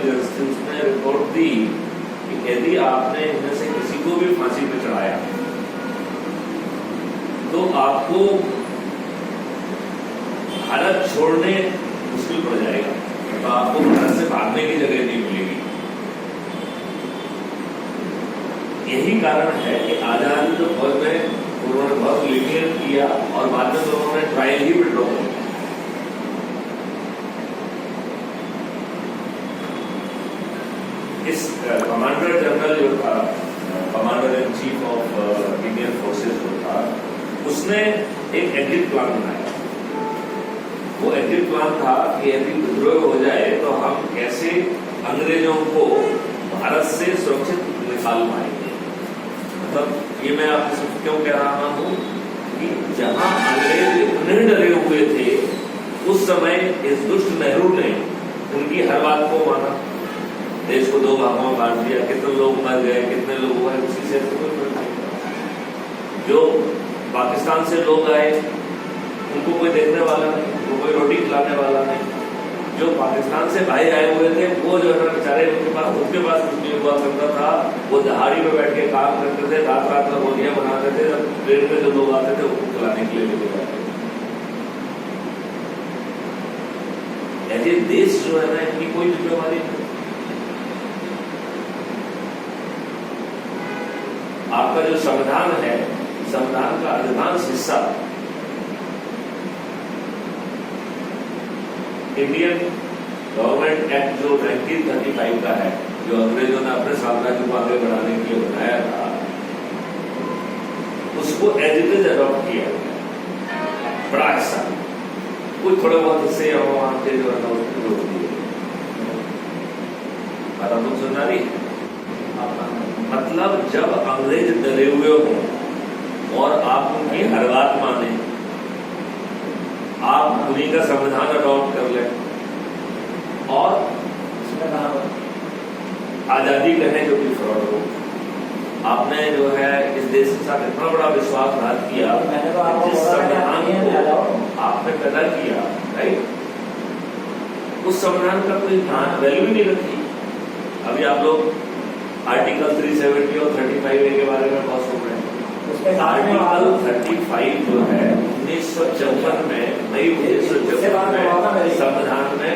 Intelligence थी उसने report दी कि यदि आपने इनमें से किसी को भी फांसी पे चढ़ाया तो आपको भारत छोड़ने मुश्किल पड़ जाएगा, तो आपको भारत से भागने की जगह नहीं मिलेगी। यही कारण है कि आजादी जो फौज में उन्होंने बहुत लिनियन किया और बाद में तो उन्होंने ट्रायल ही विड्रॉ कर दिया। इस कमांडर जनरल जो था, commander in chief of Indian forces जो था, उसने एक एग्जिट प्लान बनाया। वो एग्जिट प्लान था कि यदि विद्रोह हो जाए तो हम कैसे अंग्रेजों को भारत से सुरक्षित निकाल पाएंगे। मतलब ये मैं आपसे क्यों कह रहा हूं कि जहां अंग्रेज इतने डरे हुए थे उस समय इस दुष्ट नेहरू ने उनकी हर बात को माना, देश को 2 भागों में बांट दिया। कितने लोग मर गए, कितने लोग हुए, उसी से कोई फर्क नहीं पड़ा। जो पाकिस्तान से लोग आए उनको कोई देखने वाला नहीं, उनको कोई रोटी खिलाने वाला नहीं। जो पाकिस्तान से भाई आए हुए थे वो जो है बेचारे उनके पास कुछ नहीं हुआ करता था। वो दहाड़ी में बैठ के काम करते थे, रात रात में गोलियां बनाते थे, ट्रेन में जो लोग आते थे उनको खिलाने के लिए लेके जाते थे। ऐसे देश जो है ना, इनकी कोई जिम्मेवारी नहीं। आपका जो संविधान है, संविधान का अधिकांश हिस्सा इंडियन गवर्नमेंट एक्ट जो 1935 का है, जो अंग्रेजों ने अपने साम्राज्य को आगे बढ़ाने के लिए बनाया था, उसको एज इट इज अडॉप्ट किया बड़ा हिस्सा। कुछ थोड़े बहुत हिस्से वहां के जो है ना उसको रोक दिए। बात आप लोग सुन रही है? मतलब जब अंग्रेज डरे हुए हों और आप उनकी हर बात माने, आप उन्हीं का संविधान अडॉप्ट कर लें और आजादी कहें जो कि फ्रॉड हो। आपने जो है इस देश के साथ इतना बड़ा विश्वासघात किया, जिस संविधान को आपने पैदा किया, राइट, उस संविधान का कोई वैल्यू ही नहीं रखी। अभी आप लोग आर्टिकल 370 और 35A के बारे में बहुत सुन रहे हैं। आर्टिकल 35 जो है 1954 में, मई 1954 में संविधान में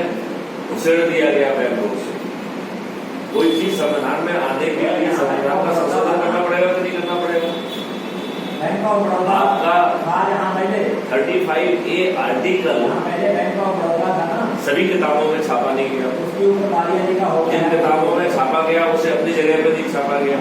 उछेड़ दिया गया बैंकों से। कोई चीज संविधान में आने के लिए संविधान का संशोधन करना पड़ेगा कि नहीं करना पड़ेगा? आपका 35A आर्टिकल सभी किताबों में छापा नहीं गया। जिन किताबों में छापा गया उसे अपनी जगह पे नहीं छापा गया।